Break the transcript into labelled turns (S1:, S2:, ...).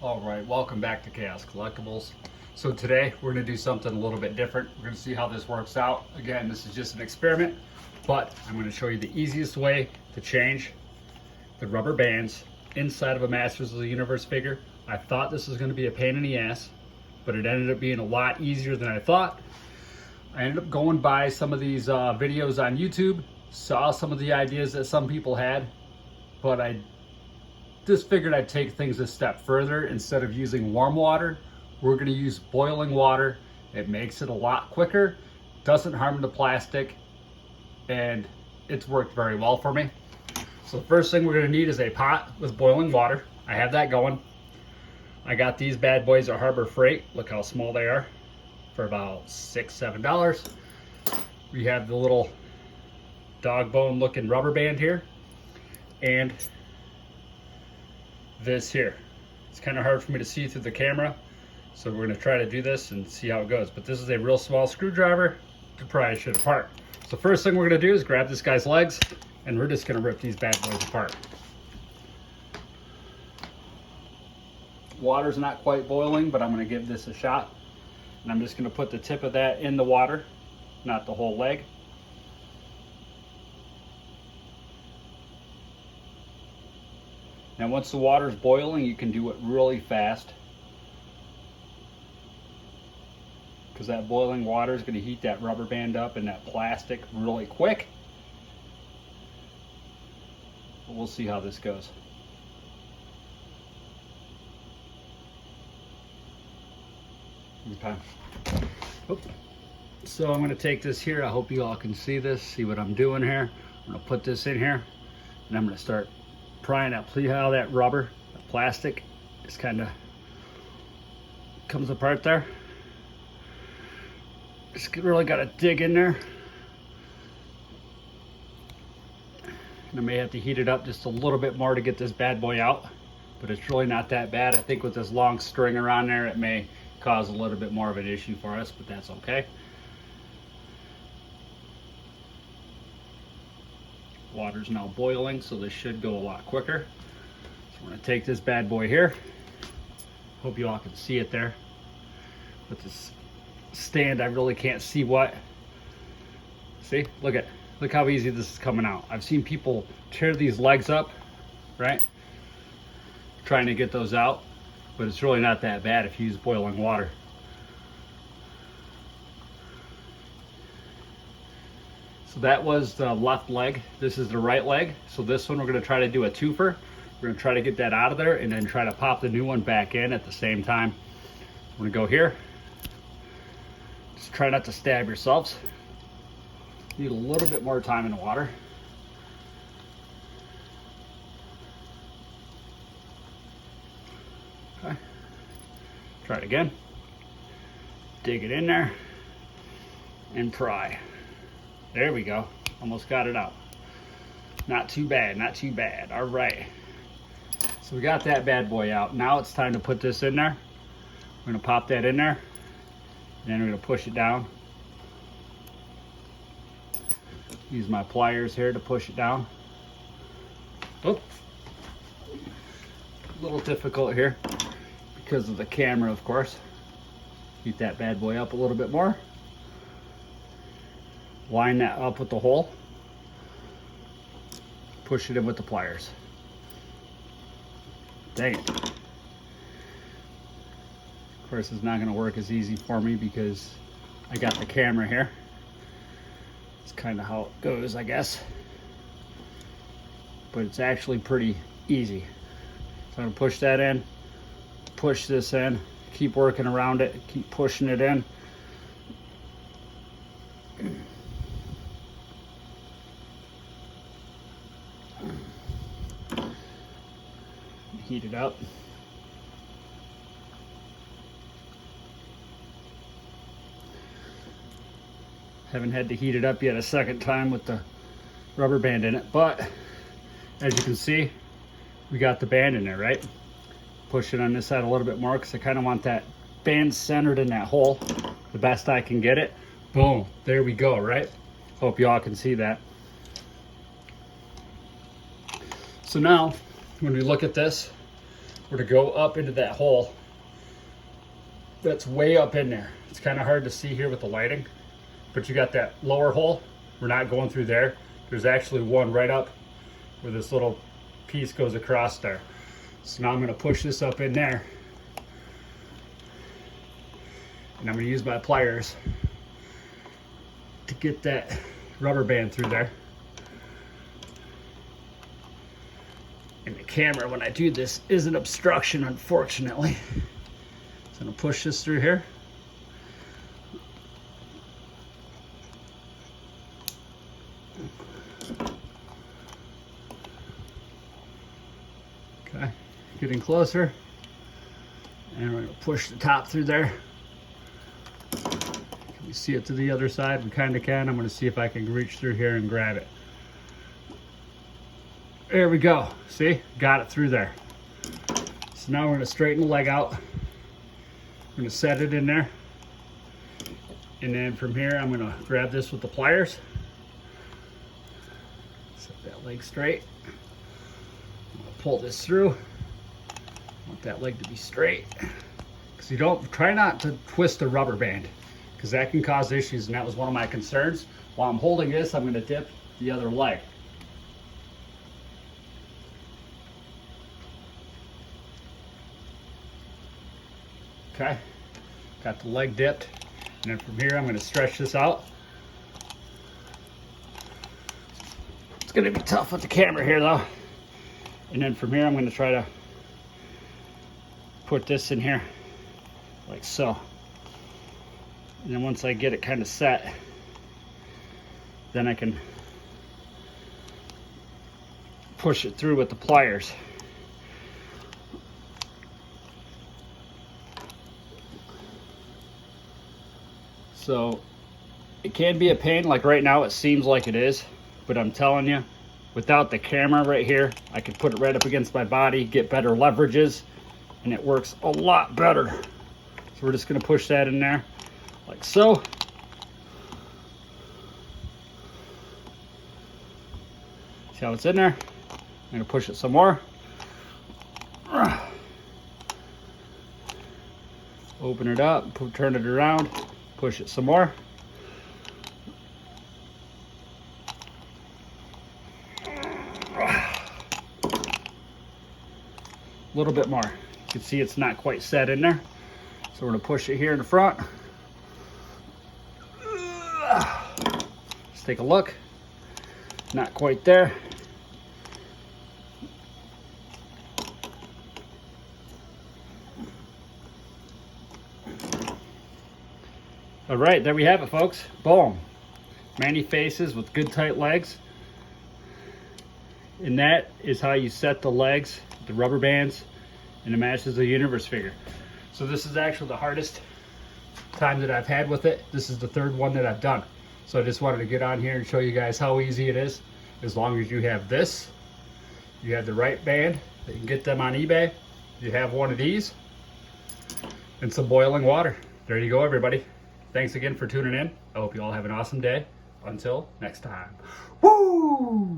S1: All right, welcome back to Chaos Collectibles. So today we're going to do something a little bit different. We're going to see how this works out. Again, this is just an experiment, but I'm going to show you the easiest way to change the rubber bands inside of a Masters of the Universe figure. I thought this was going to be a pain in the ass, but it ended up being a lot easier than I thought. I ended up going by some of these videos on YouTube, saw some of the ideas that some people had, but I just figured I'd take things a step further. Instead of using warm water, we're going to use boiling water. It makes it a lot quicker, doesn't harm the plastic, and it's worked very well for me. So the first thing we're going to need is a pot with boiling water. I have that going. I got these bad boys at Harbor Freight. Look how small they are, for about $6-7. We have the little dog bone looking rubber band here, and this here. It's kind of hard for me to see through the camera, so we're going to try to do this and see how it goes. But this is a real small screwdriver to pry shit apart. So first thing we're going to do is grab this guy's legs, and we're just going to rip these bad boys apart. Water's not quite boiling, but I'm going to give this a shot. And I'm just going to put the tip of that in the water, not the whole leg. Now once the water's boiling, you can do it really fast, because that boiling water is going to heat that rubber band up and that plastic really quick. But we'll see how this goes. Okay. Oops. So I'm going to take this here. I hope you all can see this, see what I'm doing here. I'm going to put this in here, and I'm going to start prying out. See how that rubber, that plastic, just kind of comes apart there. Just really got to dig in there. And I may have to heat it up just a little bit more to get this bad boy out, but it's really not that bad. I think with this long string around there, it may cause a little bit more of an issue for us, but that's okay. Water's now boiling, so this should go a lot quicker. So I'm going to take this bad boy here. Hope you all can see it there. With this stand, I really can't see what. See? Look how easy this is coming out. I've seen people tear these legs up, right? Trying to get those out, but it's really not that bad if you use boiling water. So that was the left leg. This is the right leg. So this one we're going to try to do a twofer. We're going to try to get that out of there and then try to pop the new one back in at the same time. I'm going to go here. Just try not to stab yourselves. Need a little bit more time in the water. Okay. Try it again. Dig it in there and pry. There we go. Almost got it out. Not too bad, not too bad. All right. So we got that bad boy out. Now it's time to put this in there. We're going to pop that in there. And then we're going to push it down. Use my pliers here to push it down. Oops. A little difficult here because of the camera, of course. Heat that bad boy up a little bit more. Line that up with the hole. Push it in with the pliers. Dang it. Of course, it's not going to work as easy for me because I got the camera here. It's kind of how it goes, I guess. But it's actually pretty easy. So I'm going to push that in, push this in, keep working around it, keep pushing it in. Heat it up. Haven't had to heat it up yet a second time with the rubber band in it, but as you can see, we got the band in there, right? Push it on this side a little bit more because I kind of want that band centered in that hole the best I can get it. Boom, there we go, right? Hope y'all can see that. So now, when we look at this, were to go up into that hole that's way up in there. It's kind of hard to see here with the lighting, but you got that lower hole. We're not going through there. There's actually one right up where this little piece goes across there. So now I'm going to push this up in there, and I'm going to use my pliers to get that rubber band through there. And the camera, when I do this, is an obstruction, unfortunately. So I'm going to push this through here. Okay, getting closer. And we're going to push the top through there. Can we see it to the other side? We kind of can. I'm going to see if I can reach through here and grab it. There we go. See? Got it through there. So now we're going to straighten the leg out. I'm going to set it in there. And then from here, I'm going to grab this with the pliers. Set that leg straight. I'm going to pull this through. I want that leg to be straight. Because you don't, try not to twist the rubber band, because that can cause issues, and that was one of my concerns. While I'm holding this, I'm going to dip the other leg. Okay, got the leg dipped, and then from here I'm going to stretch this out. It's going to be tough with the camera here though. And then from here I'm going to try to put this in here like so. And then once I get it kind of set, then I can push it through with the pliers. So it can be a pain, like right now it seems like it is, but I'm telling you, without the camera right here, I could put it right up against my body, get better leverages, and it works a lot better. So we're just gonna push that in there, like so. See how it's in there? I'm gonna push it some more. Open it up, turn it around, push it some more. A little bit more. You can see it's not quite set in there. So we're gonna push it here in the front. Let's take a look. Not quite there. All right, there we have it, folks. Boom. Many faces with good tight legs. And that is how you set the legs, the rubber bands, and it matches the universe figure. So this is actually the hardest time that I've had with it. This is the third one that I've done. So I just wanted to get on here and show you guys how easy it is. As long as you have this, you have the right band, that you can get them on eBay. You have one of these and some boiling water. There you go, everybody. Thanks again for tuning in. I hope you all have an awesome day. Until next time. Woo!